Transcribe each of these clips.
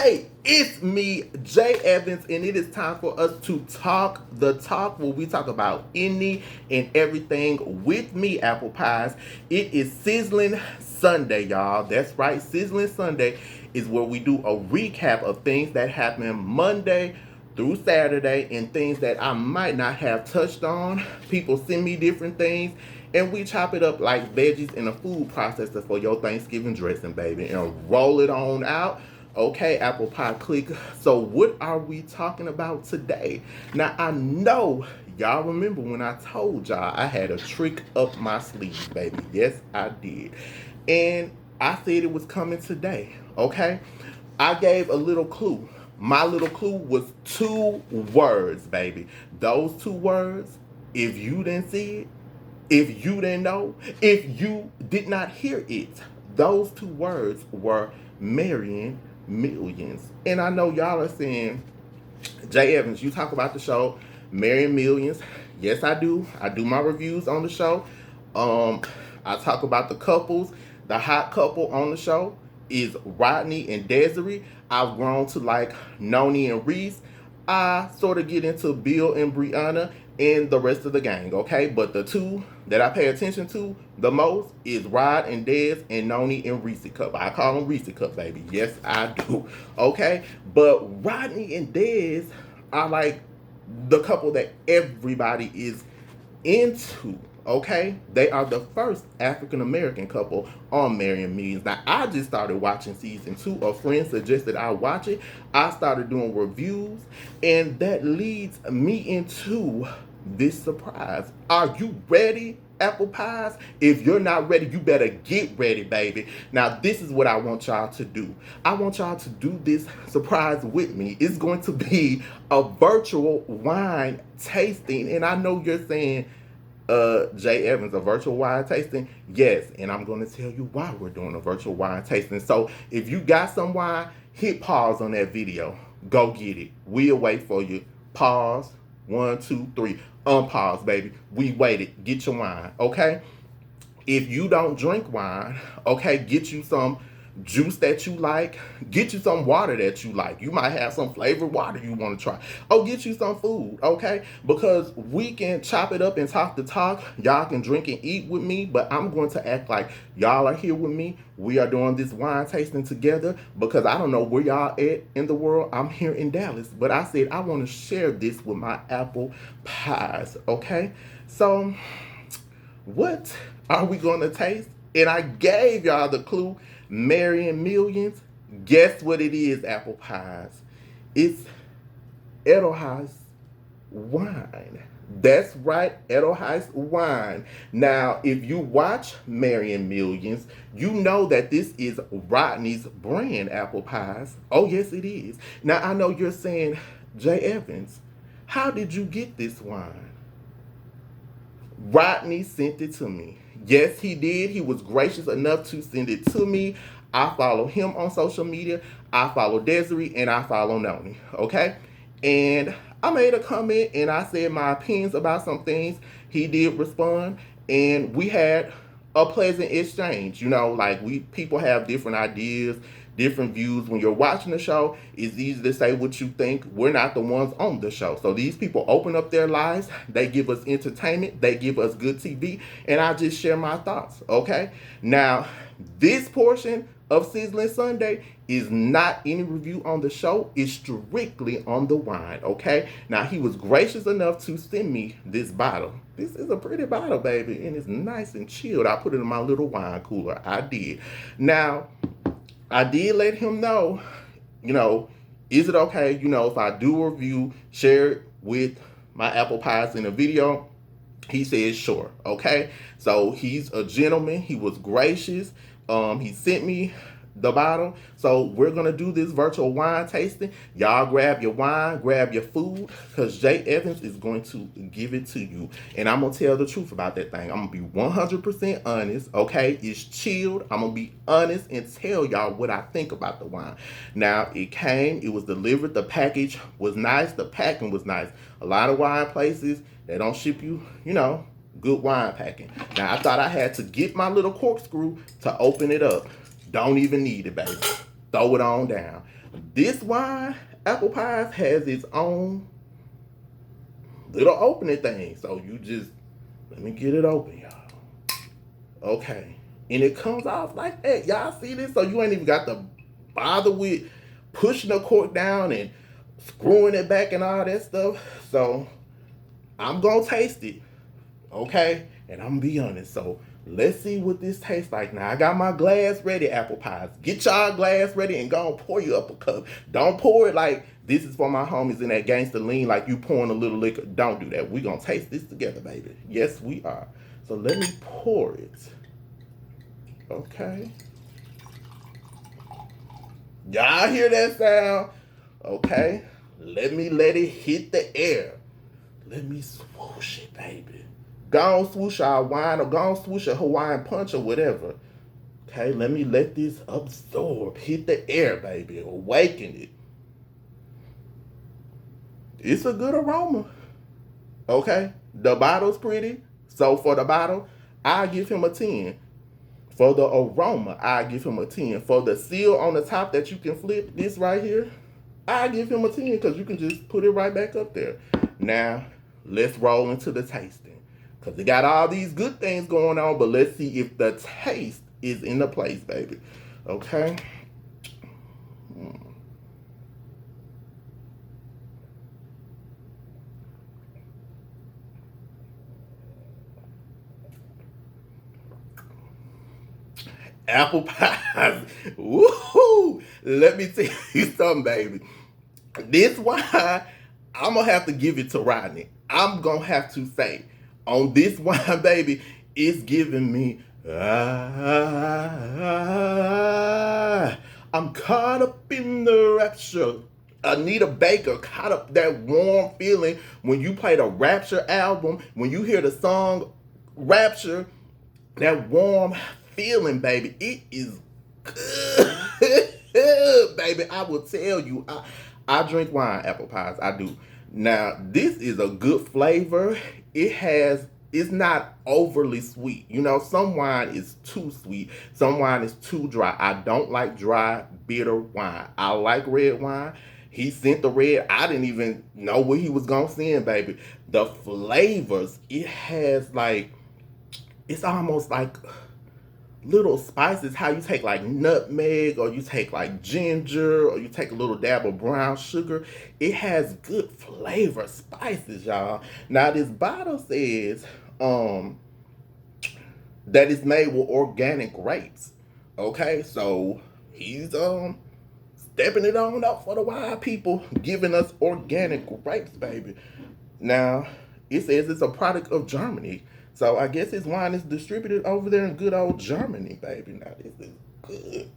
Hey, it's me, J.Evans, and it is time for us to talk the talk where we talk about any and everything with me, apple pies. It is Sizzling Sunday, y'all. That's right, Sizzling Sunday is where we do a recap of things that happened Monday through Saturday and things that I might not have touched on. People send me different things and we chop it up like veggies in a food processor for your Thanksgiving dressing, baby, and roll it on out. Okay, apple pie click. So what are we talking about today? Now, I know y'all remember when I told y'all I had a trick up my sleeve, baby. Yes, I did. And I said it was coming today, okay? I gave a little clue. My little clue was 2 words, baby. Those 2 words, if you didn't see it, if you didn't know, if you did not hear it, those 2 words were marrying millions. And I know y'all are saying, J.Evans, you talk about the show Marrying Millions. Yes, I do. I do my reviews on the show. I talk about the couples. The hot couple on the show is Rodney and Desiree. I've grown to like Noni and Reese. I sort of get into Bill and Brianna and the rest of the gang, okay? But the 2 that I pay attention to the most is Rod and Des and Noni and Reese Cup. I call them Reese Cup, baby. Yes, I do, okay? But Rodney and Des are like the couple that everybody is into, okay? They are the first African-American couple on Marrying Millions. Now, I just started watching season 2. A friend suggested I watch it. I started doing reviews, and that leads me into this surprise. Are you ready, apple pies? If you're not ready, you better get ready, baby. Now, this is what I want y'all to do. I want y'all to do this surprise with me. It's going to be a virtual wine tasting, and I know you're saying, J.Evans, a virtual wine tasting? Yes, and I'm going to tell you why we're doing a virtual wine tasting. So if you got some wine, hit pause on that video. Go get it. We'll wait for you. Pause. 1, 2, 3. Unpause, baby. We waited. Get your wine, okay? If you don't drink wine, okay, get you some juice that you like. Get you some water that you like. You might have some flavored water you want to try. Oh, get you some food, okay? Because we can chop it up and talk the talk. Y'all can drink and eat with me, but I'm going to act like y'all are here with me. We are doing this wine tasting together because I don't know where y'all at in the world. I'm here in Dallas, but I said I want to share this with my apple pies, okay? So what are we going to taste? And I gave y'all the clue, Marrying Millions. Guess what it is, apple pies? It's Edelheiss wine. That's right, Edelheiss wine. Now, if you watch Marrying Millions, you know that this is Rodney's brand, apple pies. Oh, yes, it is. Now, I know you're saying, J.Evans, how did you get this wine? Rodney sent it to me. Yes, he did. He was gracious enough to send it to me. I follow him on social media. I follow Desiree and I follow Noni. Okay? And I made a comment and I said my opinions about some things. He did respond and we had a pleasant exchange. You know, like people have different ideas, different views. When you're watching the show, it's easy to say what you think. We're not the ones on the show. So these people open up their lives. They give us entertainment. They give us good TV. And I just share my thoughts, okay? Now, this portion of Sizzling Sunday is not any review on the show. It's strictly on the wine, okay? Now, he was gracious enough to send me this bottle. This is a pretty bottle, baby, and it's nice and chilled. I put it in my little wine cooler. I did. Now, I did let him know, you know, is it okay, you know, if I do a review, share it with my apple pies in a video? He said, sure, okay? So he's a gentleman. He was gracious. He sent me the bottle. So we're going to do this virtual wine tasting. Y'all grab your wine, grab your food, because J.Evans is going to give it to you. And I'm going to tell the truth about that thing. I'm going to be 100% honest, okay? It's chilled. I'm going to be honest and tell y'all what I think about the wine. Now, it was delivered. The package was nice. The packing was nice. A lot of wine places, they don't ship you, you know, good wine packing. Now, I thought I had to get my little corkscrew to open it up. Don't even need it, baby. Throw it on down. This wine, apple pies, has its own little opening thing. So you just, let me get it open, y'all. Okay. And it comes off like that. Y'all see this? So you ain't even got to bother with pushing the cork down and screwing it back and all that stuff. So I'm going to taste it. Okay? And I'm going to be honest. So let's see what this tastes like. Now, I got my glass ready, apple pies. Get y'all glass ready and go and pour you up a cup. Don't pour it like this is for my homies in that gangster lean, like you pouring a little liquor. Don't do that. We're going to taste this together, baby. Yes, we are. So let me pour it. Okay. Y'all hear that sound? Okay. Let it hit the air. Let me swoosh it, baby. Go on swoosh our wine or go on swoosh a Hawaiian punch or whatever. Okay, let this absorb. Hit the air, baby. Awaken it. It's a good aroma. Okay? The bottle's pretty. So for the bottle, I give him a 10. For the aroma, I give him a 10. For the seal on the top that you can flip, this right here, I give him a 10 because you can just put it right back up there. Now, let's roll into the tasting. Because it got all these good things going on, but let's see if the taste is in the place, baby. Okay? Apple pies. Woohoo! Let me tell you something, baby. This wine, I'm going to have to give it to Rodney. I'm going to have to say, on this wine, baby, it's giving me, I'm caught up in the rapture. Anita Baker caught up that warm feeling when you play the Rapture album, when you hear the song Rapture, that warm feeling, baby. It is good, baby. I will tell you, I drink wine, apple pies. I do. Now, this is a good flavor. It's not overly sweet. You know, some wine is too sweet. Some wine is too dry. I don't like dry, bitter wine. I like red wine. He sent the red. I didn't even know what he was going to send, baby. The flavors, it has like, it's almost like little spices, how you take like nutmeg or you take like ginger or you take a little dab of brown sugar. It has good flavor spices, y'all. Now this bottle says that it's made with organic grapes. Okay, so he's stepping it on up for the wild people, giving us organic grapes, baby. Now it says it's a product of Germany. So I guess his wine is distributed over there in good old Germany, baby. Now this is good.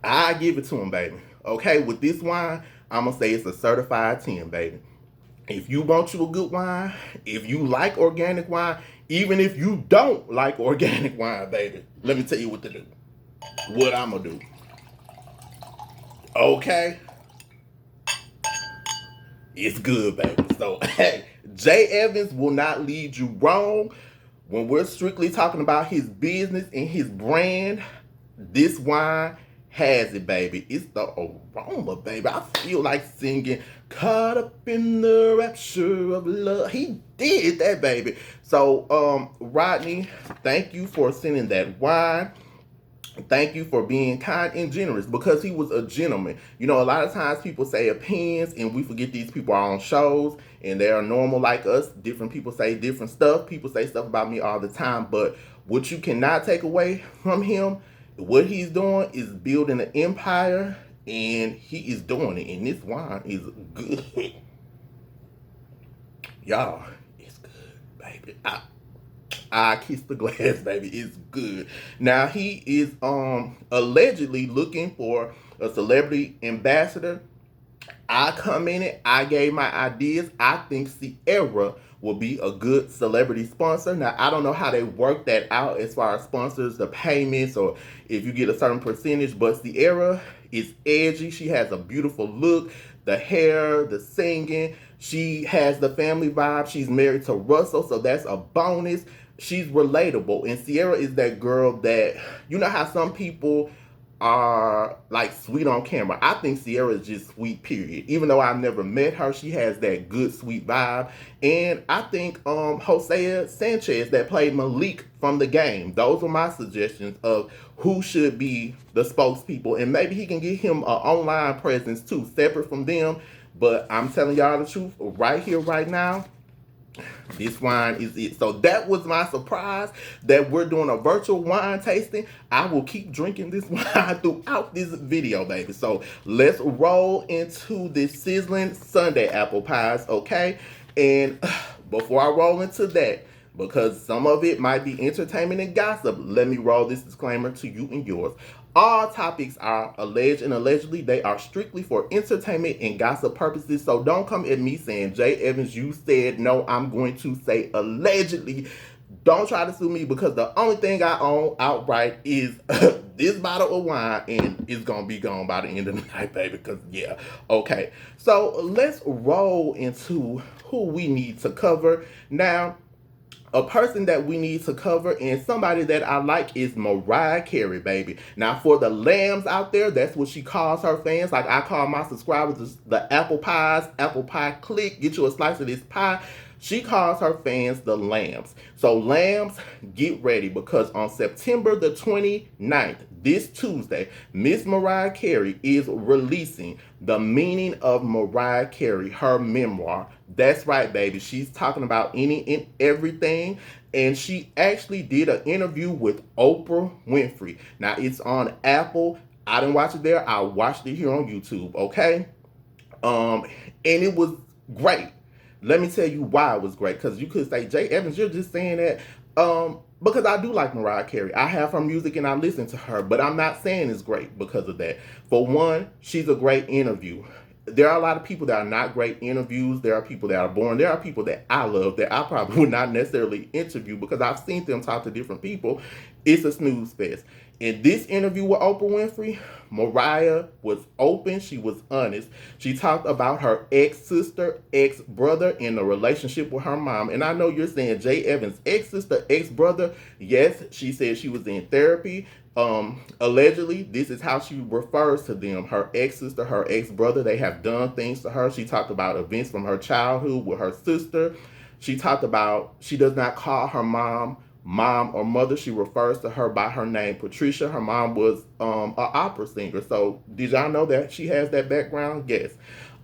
I give it to him, baby. Okay, with this wine, I'm gonna say it's a certified 10, baby. If you want you a good wine, if you like organic wine, even if you don't like organic wine, baby, let me tell you what to do. What I'm gonna do. Okay? It's good, baby. So, hey, J.Evans will not lead you wrong. When we're strictly talking about his business and his brand, this wine has it, baby. It's the aroma, baby. I feel like singing "Caught Up in the Rapture of Love." He did that, baby. So, Rodney, thank you for sending that wine. Thank you for being kind and generous because he was a gentleman. You know, a lot of times people say opinions and we forget these people are on shows and they are normal like us. Different people say different stuff. People say stuff about me all the time. But what you cannot take away from him, what he's doing is building an empire and he is doing it. And this wine is good. Y'all, it's good, baby. I kiss the glass, baby. It's good. Now he is allegedly looking for a celebrity ambassador. I commented, I gave my ideas. I think Sierra will be a good celebrity sponsor. Now I don't know how they work that out as far as sponsors, the payments, or if you get a certain percentage, but Sierra is edgy. She has a beautiful look, the hair, the singing. She has the family vibe. She's married to Russell, so that's a bonus. She's relatable. And Sierra is that girl that, you know how some people are like sweet on camera. I think Sierra is just sweet, period. Even though I've never met her, she has that good sweet vibe. And I think Hosea Sanchez that played Malik from The Game. Those are my suggestions of who should be the spokespeople. And maybe he can get him an online presence too, separate from them. But I'm telling y'all the truth right here, right now. This wine is it. So that was my surprise that we're doing a virtual wine tasting. I will keep drinking this wine throughout this video, baby. So let's roll into this Sizzling Sunday apple pies, okay? And before I roll into that, because some of it might be entertainment and gossip, let me roll this disclaimer to you and yours. All topics are alleged and allegedly. They are strictly for entertainment and gossip purposes. So don't come at me saying, J.Evans, you said no, I'm going to say allegedly. Don't try to sue me because the only thing I own outright is this bottle of wine, and it's going to be gone by the end of the night, baby, because, yeah. Okay, so let's roll into who we need to cover. Now, a person that we need to cover and somebody that I like is Mariah Carey, baby. Now, for the lambs out there, that's what she calls her fans. Like I call my subscribers the apple pies, apple pie click, get you a slice of this pie. She calls her fans the lambs. So lambs, get ready because on September the 29th, this Tuesday, Miss Mariah Carey is releasing The Meaning of Mariah Carey, her memoir. That's right, baby. She's talking about any and everything. And she actually did an interview with Oprah Winfrey. Now, it's on Apple. I didn't watch it there. I watched it here on YouTube, okay? And it was great. Let me tell you why it was great. Because you could say, J.Evans, you're just saying that. Because I do like Mariah Carey. I have her music and I listen to her. But I'm not saying it's great because of that. For one, she's a great interview. There are a lot of people that are not great interviews. There are people that are boring. There are people that I love that I probably would not necessarily interview because I've seen them talk to different people. It's a snooze fest. In this interview with Oprah Winfrey, Mariah was open. She was honest. She talked about her ex-sister, ex-brother, and the relationship with her mom. And I know you're saying, J.Evans, ex-sister, ex-brother. Yes, she said she was in therapy. Allegedly, this is how she refers to them. Her ex-sister, her ex-brother, they have done things to her. She talked about events from her childhood with her sister. She talked about she does not call her mom or mother. She refers to her by her name, Patricia. Her mom was an opera singer. So did y'all know that she has that background? Yes.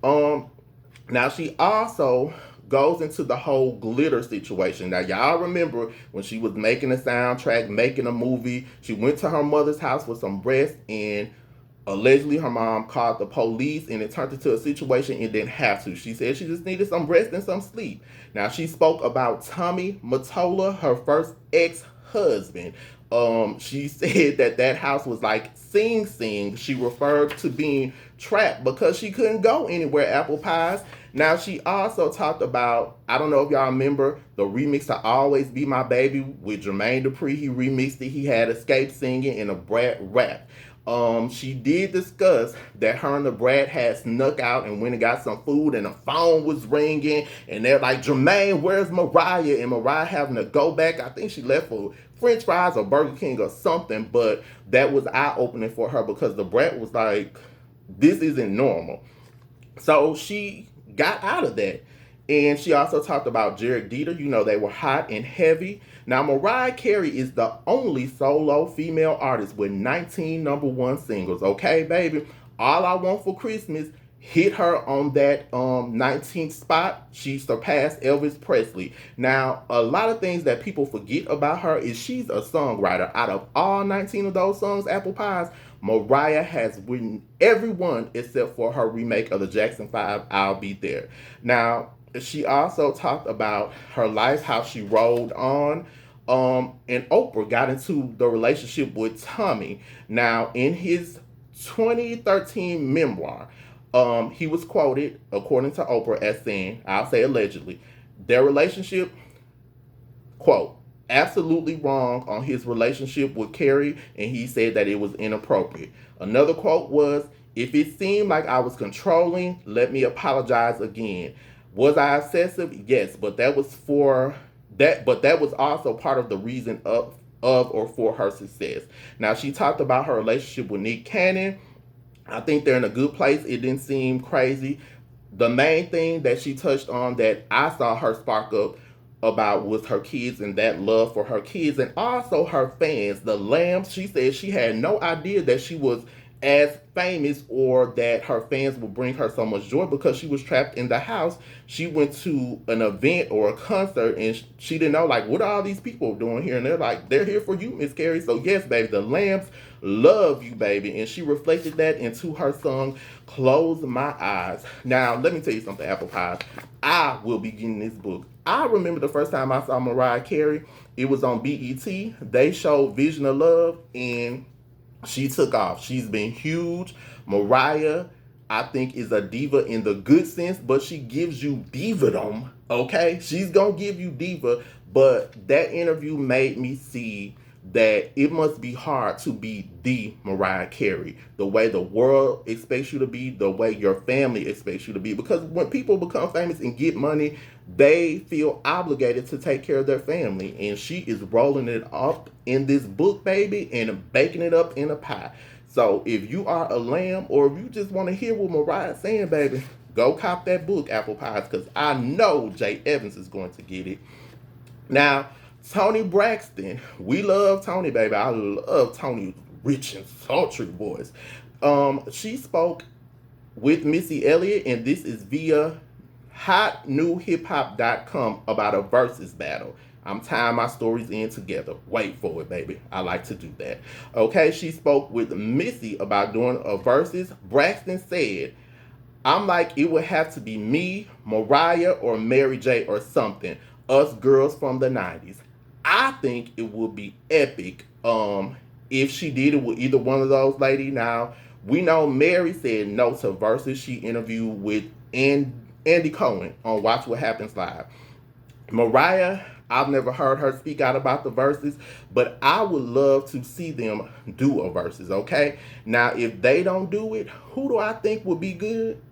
Now she also goes into the whole glitter situation. Now, y'all remember when she was making a soundtrack, making a movie, she went to her mother's house with some breasts, and allegedly her mom called the police, and it turned into a situation it didn't have to. She said she just needed some rest and some sleep. Now, she spoke about Tommy Mottola, her first ex-husband. She said that house was like Sing Sing. She referred to being trapped because she couldn't go anywhere, apple pies. Now, she also talked about, I don't know if y'all remember, the remix to Always Be My Baby with Jermaine Dupri. He remixed it. He had Escape singing and a Brat rap. She did discuss that her and the Brat had snuck out and went and got some food and the phone was ringing. And they're like, Jermaine, where's Mariah? And Mariah having to go back. I think she left for French fries or Burger King or something. But that was eye-opening for her because the Brat was like, this isn't normal. So she got out of that. And she also talked about Jared Dieter. You know, they were hot and heavy. Now, Mariah Carey is the only solo female artist with 19 #1 singles. Okay, baby? All I Want for Christmas hit her on that 19th spot. She surpassed Elvis Presley. Now, a lot of things that people forget about her is she's a songwriter. Out of all 19 of those songs, Apple Pies, Mariah has written every one except for her remake of the Jackson 5, I'll Be There. Now, she also talked about her life, how she rolled on. And Oprah got into the relationship with Tommy. Now, in his 2013 memoir, he was quoted, according to Oprah, as saying, I'll say allegedly, their relationship, quote, absolutely wrong on his relationship with Carey, and he said that it was inappropriate. Another quote was, if it seemed like I was controlling, let me apologize again. Was I excessive? Yes, but that was also part of the reason of or for her success. Now, she talked about her relationship with Nick Cannon. I think they're in a good place. It didn't seem crazy. The main thing that she touched on that I saw her spark up about was her kids and that love for her kids and also her fans, the Lambs. She said she had no idea that she was as famous or that her fans would bring her so much joy because she was trapped in the house. She went to an event or a concert and she didn't know, like, what are all these people doing here? And they're like, they're here for you, Miss Carey. So yes, baby, the Lambs love you, baby. And she reflected that into her song, Close My Eyes. Now, let me tell you something, Apple Pies. I will be getting this book. I remember the first time I saw Mariah Carey, it was on BET. They showed Vision of Love and she took off. She's been huge. Mariah, I think, is a diva in the good sense, but she gives you divadom, okay? She's going to give you diva, but that interview made me see that it must be hard to be the Mariah Carey, the way the world expects you to be, the way your family expects you to be. Because when people become famous and get money, they feel obligated to take care of their family. And she is rolling it up in this book, baby, and baking it up in a pie. So if you are a lamb or if you just want to hear what Mariah's saying, baby, go cop that book, Apple Pies, because I know J.Evans is going to get it. Now, Toni Braxton. We love Toni, baby. I love Toni's rich and sultry voice. She spoke with Missy Elliott, and this is via hotnewhiphop.com about a Verzuz battle. I'm tying my stories in together. Wait for it, baby. I like to do that. Okay, she spoke with Missy about doing a Verzuz. Braxton said, I'm like, it would have to be me, Mariah, or Mary J. or something. Us girls from the 90s. I think it would be epic if she did it with either one of those ladies. Now, we know Mary said no to Verzuz. She interviewed with Andy Cohen on Watch What Happens Live. Mariah, I've never heard her speak out about the Verzuz, but I would love to see them do a Verzuz, okay? Now, if they don't do it, who do I think would be good?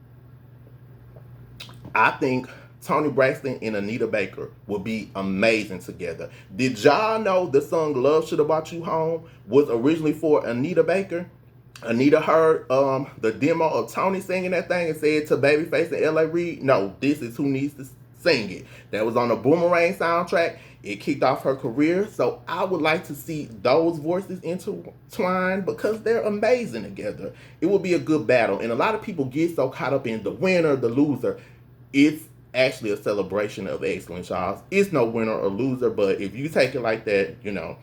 I think Toni Braxton and Anita Baker would be amazing together. Did y'all know the song Love Should Have Brought You Home was originally for Anita Baker? Anita heard the demo of Toni singing that thing and said to Babyface and L.A. Reid, no, this is who needs to sing it. That was on the Boomerang soundtrack. It kicked off her career. So I would like to see those voices intertwined because they're amazing together. It would be a good battle. And a lot of people get so caught up in the winner, the loser. It's actually a celebration of excellence, y'all. It's no winner or loser, but if you take it like that, you know.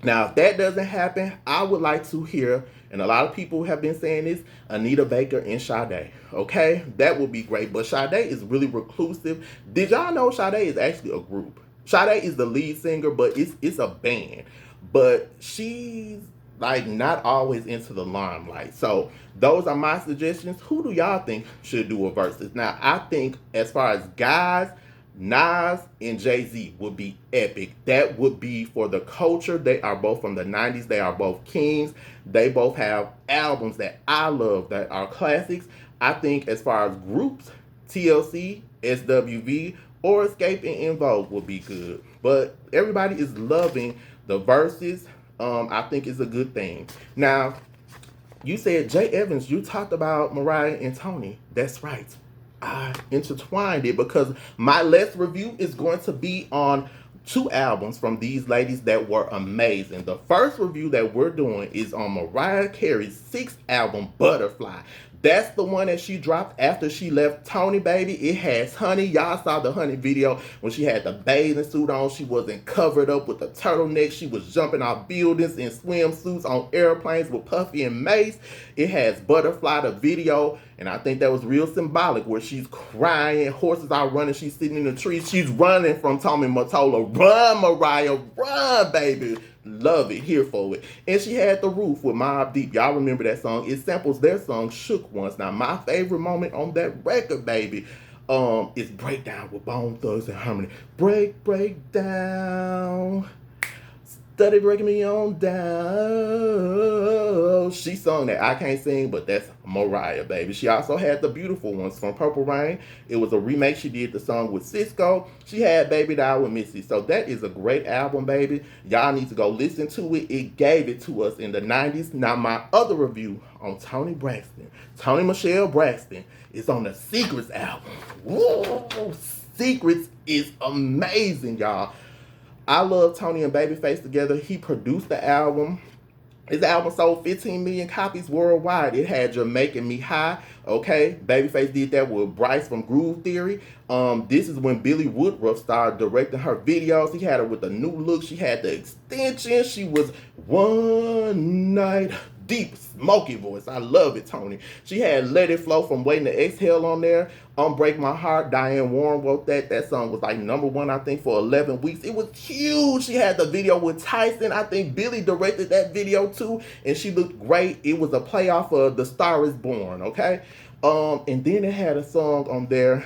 Now, if that doesn't happen, I would like to hear, and a lot of people have been saying this, Anita Baker and Sade. Okay? That would be great. But Sade is really reclusive. Did y'all know Sade is actually a group? Sade is the lead singer, but it's a band. But she's like not always into the limelight. So those are my suggestions. Who do y'all think should do a Verzuz? Now, I think as far as guys, Nas and Jay-Z would be epic. That would be for the culture. They are both from the 90s. They are both kings. They both have albums that I love that are classics. I think as far as groups, TLC, SWV, or Escape and En Vogue would be good. But everybody is loving the Verzuz. I think it's a good thing. Now, you said, J.Evans, you talked about Mariah and Toni. That's right. I intertwined it because my last review is going to be on 2 albums from these ladies that were amazing. The first review that we're doing is on Mariah Carey's 6th album, Butterfly. That's the one that she dropped after she left Toni, baby. It has Honey. Y'all saw the Honey video when she had the bathing suit on. She wasn't covered up with a turtleneck. She was jumping off buildings in swimsuits on airplanes with Puffy and Mace. It has Butterfly, the video, and I think that was real symbolic where she's crying. Horses are running. She's sitting in the trees. She's running from Tommy Mottola. Run, Mariah. Run, baby. Love it, here for it. And she had The Roof with Mobb Deep. Y'all remember that song? It samples their song Shook Once. Now, my favorite moment on that record, baby, is Breakdown with Bone Thugs and Harmony. Break down. Study breaking me on down. She sung that I Can't Sing, but that's Mariah, baby. She also had the beautiful ones from Purple Rain. It was a remake. She did the song with Cisco. She had Baby Doll with Missy. So that is a great album, baby. Y'all need to go listen to it. It gave it to us in the 90s. Now, my other review on Toni Braxton, Toni Michelle Braxton, is on the Secrets album. Whoa, Secrets is amazing, y'all. I love Toni and Babyface together. He produced the album. His album sold 15 million copies worldwide. It had Jamaican Me High. Okay, Babyface did that with Bryce from Groove Theory. This is when Billy Woodruff started directing her videos. He had her with a new look. She had the extensions. She was one night deep, smoky voice. I love it, Toni. She had Let It Flow from Waiting to Exhale on there. Break My Heart, Diane Warren wrote that. That song was like #1, I think, for 11 weeks. It was huge. She had the video with Tyson. I think Billy directed that video too, and she looked great. It was a playoff of The Star Is Born, okay? And then it had a song on there,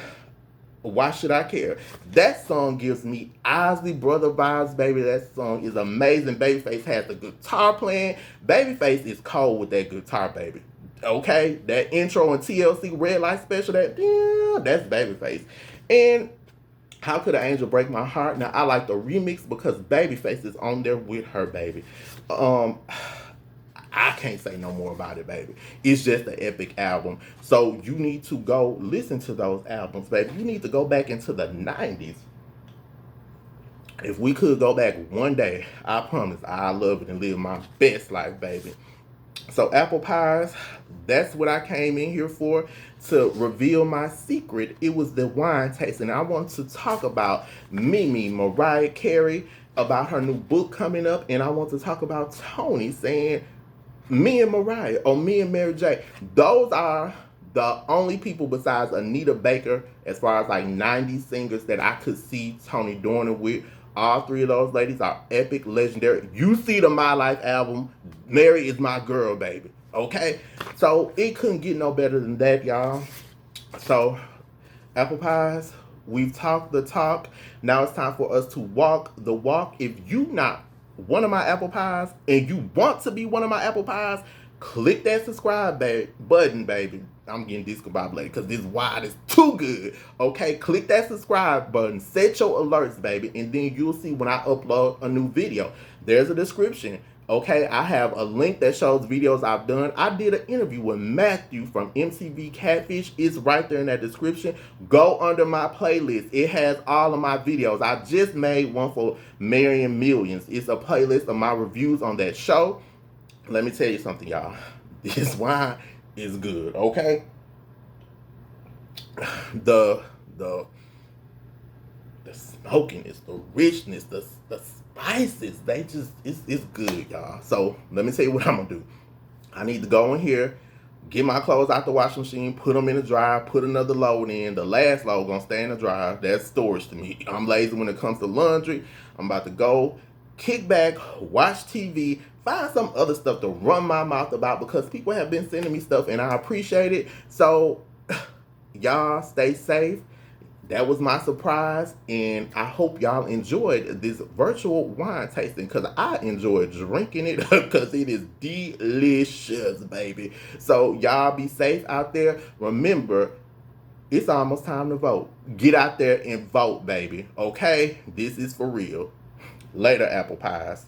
Why Should I Care? That song gives me Isley Brother vibes, baby. That song is amazing. Babyface has the guitar playing. Babyface is cold with that guitar, baby. Okay? That intro in TLC Red Light Special, that's Babyface. And How Could an Angel Break My Heart? Now, I like the remix because Babyface is on there with her, baby. I can't say no more about it, baby. It's just an epic album. So you need to go listen to those albums, baby. You need to go back into the 90s. If we could go back one day, I promise I love it and live my best life, baby. So apple pies, that's what I came in here for, to reveal my secret. It was the wine tasting. I want to talk about Mimi, Mariah Carey, about her new book coming up, and I want to talk about Toni saying, me and Mariah, or me and Mary J. Those are the only people besides Anita Baker, as far as like 90s singers, that I could see Toni doing it with. All three of those ladies are epic, legendary. You see the My Life album, Mary is my girl, baby. Okay? So it couldn't get no better than that, y'all. So, apple pies, we've talked the talk. Now it's time for us to walk the walk. If you not one of my apple pies and you want to be one of my apple pies, click that subscribe button, baby. I'm getting discombobulated because this wide is too good. Okay, click that subscribe button, set your alerts, baby, and then you'll see when I upload a new video. There's a description. Okay, I have a link that shows videos I've done. I did an interview with Matthew from MTV Catfish. It's right there in that description. Go under my playlist. It has all of my videos. I just made one for Marrying Millions. It's a playlist of my reviews on that show. Let me tell you something, y'all. This wine is good, okay? The smokiness, the richness, the spices, they just, it's good, y'all. So let me tell you what I'm gonna do. I need to go in here, get my clothes out the washing machine, put them in the dryer, put another load in. The last load gonna stay in the dryer. That's storage to me. I'm lazy when it comes to laundry. I'm about to go kick back, watch TV, find some other stuff to run my mouth about, because people have been sending me stuff and I appreciate it. So y'all stay safe. That was my surprise, and I hope y'all enjoyed this virtual wine tasting, because I enjoyed drinking it because it is delicious, baby. So y'all be safe out there. Remember, it's almost time to vote. Get out there and vote, baby. Okay? This is for real. Later, apple pies.